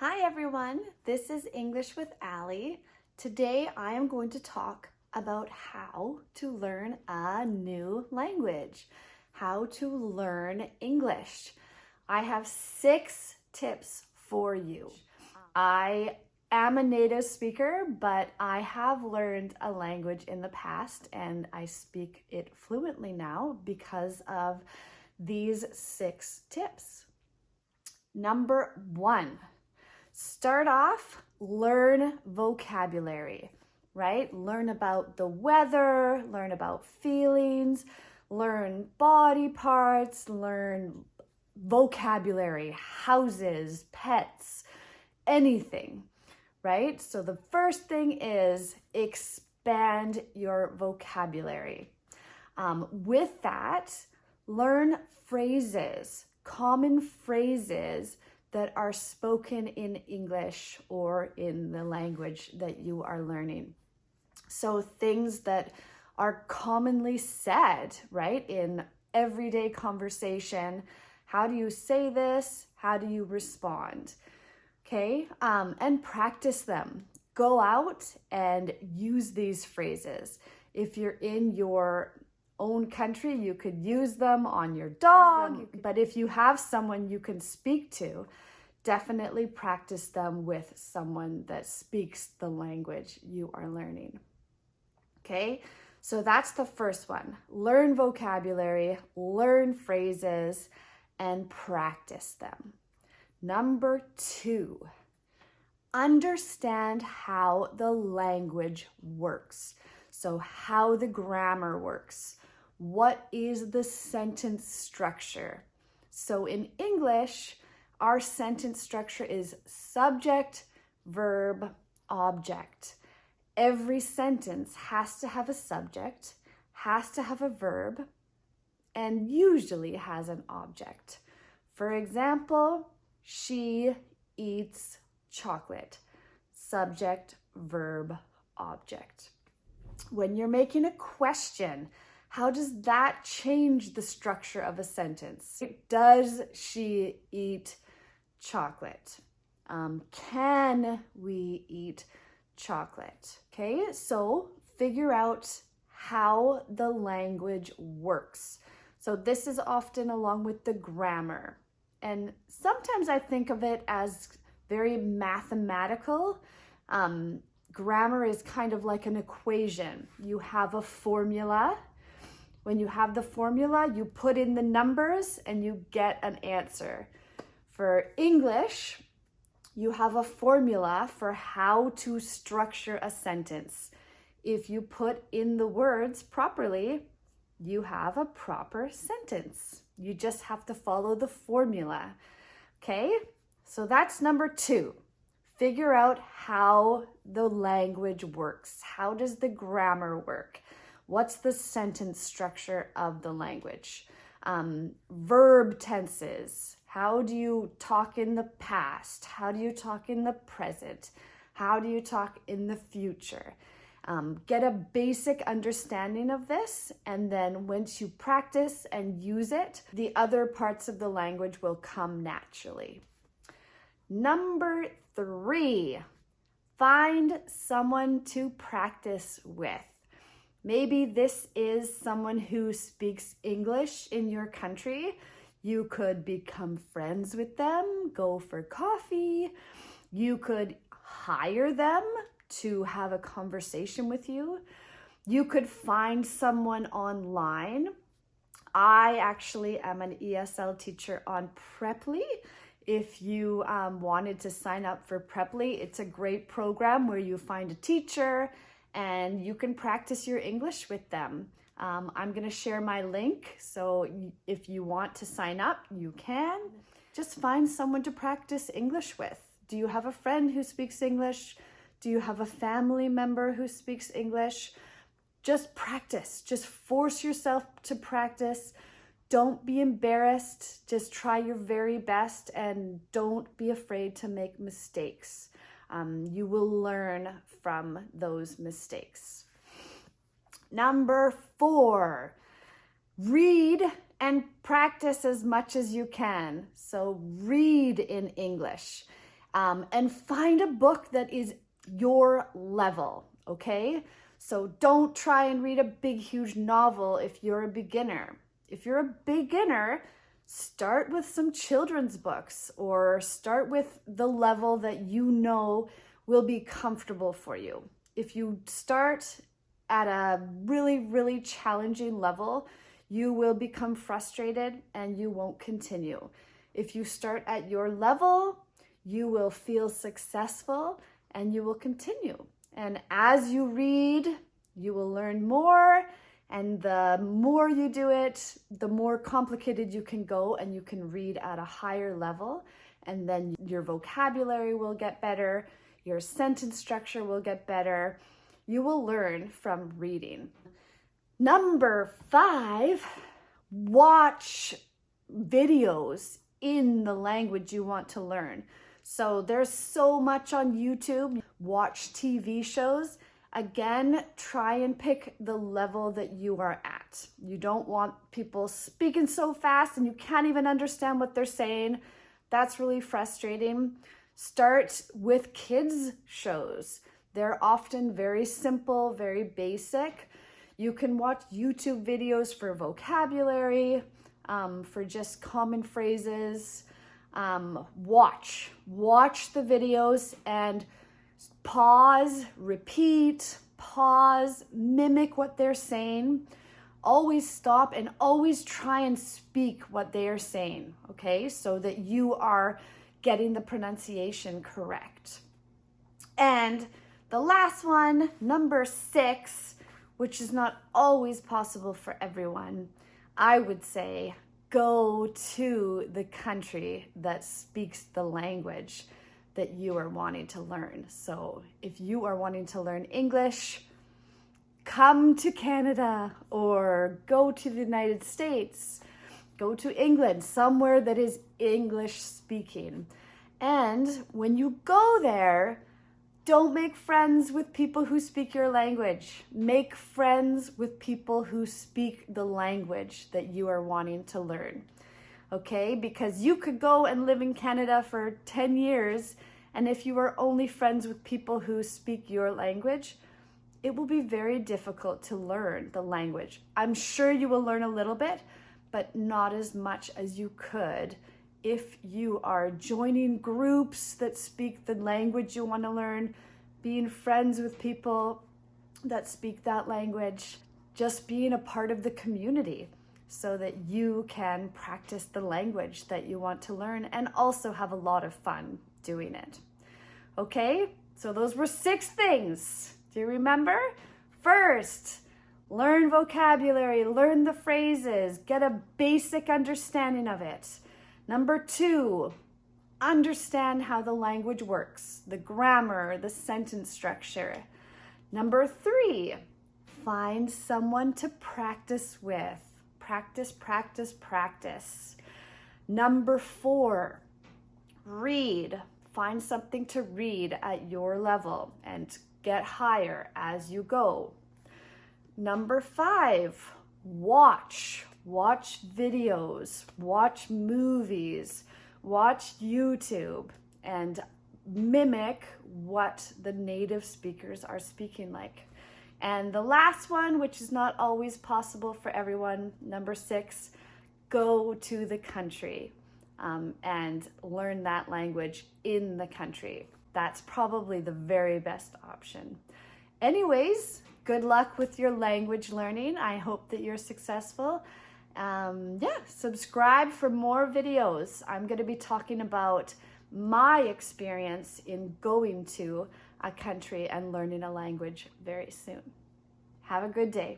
Hi everyone, this is English with Ali. Today I am going to talk about how to learn a new language, how to learn English. I have 6 tips for you. I am a native speaker, but I have learned a language in the past and I speak it fluently now because of these 6 tips. Number 1. Start off, learn vocabulary, right? Learn about the weather, learn about feelings, learn body parts, learn vocabulary, houses, pets, anything, right? So the first thing is expand your vocabulary. With that, learn phrases, common phrases that are spoken in English or in the language that you are learning. So things that are commonly said, right, in everyday conversation. How do you say this? How do you respond? Okay, and practice them. Go out and use these phrases. If you're in your own country, you could use them on your dog, but if you have someone you can speak to, definitely practice them with someone that speaks the language you are learning. Okay, so that's the first one. Learn vocabulary, learn phrases, and practice them. Number 2, understand how the language works. So how the grammar works. What is the sentence structure? So in English, our sentence structure is subject, verb, object. Every sentence has to have a subject, has to have a verb, and usually has an object. For example, she eats chocolate. Subject, verb, object. When you're making a question, how does that change the structure of a sentence? Does she eat chocolate? Can we eat chocolate? Okay, so figure out how the language works. So this is often along with the grammar. And sometimes I think of it as very mathematical. Grammar is kind of like an equation. You have a formula. When you have the formula, you put in the numbers and you get an answer. For English, you have a formula for how to structure a sentence. If you put in the words properly, you have a proper sentence. You just have to follow the formula. Okay? So that's number 2. Figure out how the language works. How does the grammar work? What's the sentence structure of the language? Verb tenses. How do you talk in the past? How do you talk in the present? How do you talk in the future? Get a basic understanding of this, and then once you practice and use it, the other parts of the language will come naturally. Number 3, find someone to practice with. Maybe this is someone who speaks English in your country. You could become friends with them, go for coffee. You could hire them to have a conversation with you. You could find someone online. I actually am an ESL teacher on Preply. If you wanted to sign up for Preply, it's a great program where you find a teacher and you can practice your English with them. I'm going to share my link, so if you want to sign up, you can. Just find someone to practice English with. Do you have a friend who speaks English? Do you have a family member who speaks English? Just practice. Just force yourself to practice. Don't be embarrassed. Just try your very best and don't be afraid to make mistakes. You will learn from those mistakes. Number 4, read and practice as much as you can. So read in English. And find a book that is your level, okay? So don't try and read a big, huge novel if you're a beginner. If you're a beginner, start with some children's books or start with the level that you know will be comfortable for you. If you start at a really, really challenging level, you will become frustrated and you won't continue. If you start at your level, you will feel successful and you will continue. And as you read, you will learn more. And the more you do it, the more complicated you can go and you can read at a higher level. And then your vocabulary will get better. Your sentence structure will get better. You will learn from reading. Number 5, watch videos in the language you want to learn. So there's so much on YouTube. Watch TV shows. Again, try and pick the level that you are at. You don't want people speaking so fast and you can't even understand what they're saying. That's really frustrating. Start with kids shows. They're often very simple, very basic. You can watch YouTube videos for vocabulary, for just common phrases. Watch the videos and pause, repeat, pause, mimic what they're saying. Always stop and always try and speak what they are saying, okay? So that you are getting the pronunciation correct. And the last one, number 6, which is not always possible for everyone, I would say go to the country that speaks the language that you are wanting to learn. So if you are wanting to learn English, come to Canada or go to the United States, go to England, somewhere that is English speaking. And when you go there, don't make friends with people who speak your language. Make friends with people who speak the language that you are wanting to learn. Okay? Because you could go and live in Canada for 10 years, and if you are only friends with people who speak your language, it will be very difficult to learn the language. I'm sure you will learn a little bit, but not as much as you could if you are joining groups that speak the language you want to learn, being friends with people that speak that language, just being a part of the community so that you can practice the language that you want to learn and also have a lot of fun doing it. Okay, so those were 6 things. Do you remember? First, learn vocabulary, learn the phrases, get a basic understanding of it. Number 2, understand how the language works, the grammar, the sentence structure. Number 3, find someone to practice with. Practice, practice, practice. Number 4, read. Find something to read at your level and get higher as you go. Number 5, watch. Watch videos, watch movies, watch YouTube, and mimic what the native speakers are speaking like. And the last one, which is not always possible for everyone, number 6, go to the country and learn that language in the country. That's probably the very best option. Anyways, good luck with your language learning. I hope that you're successful. Subscribe for more videos. I'm going to be talking about my experience in going to a country and learning a language very soon. Have a good day.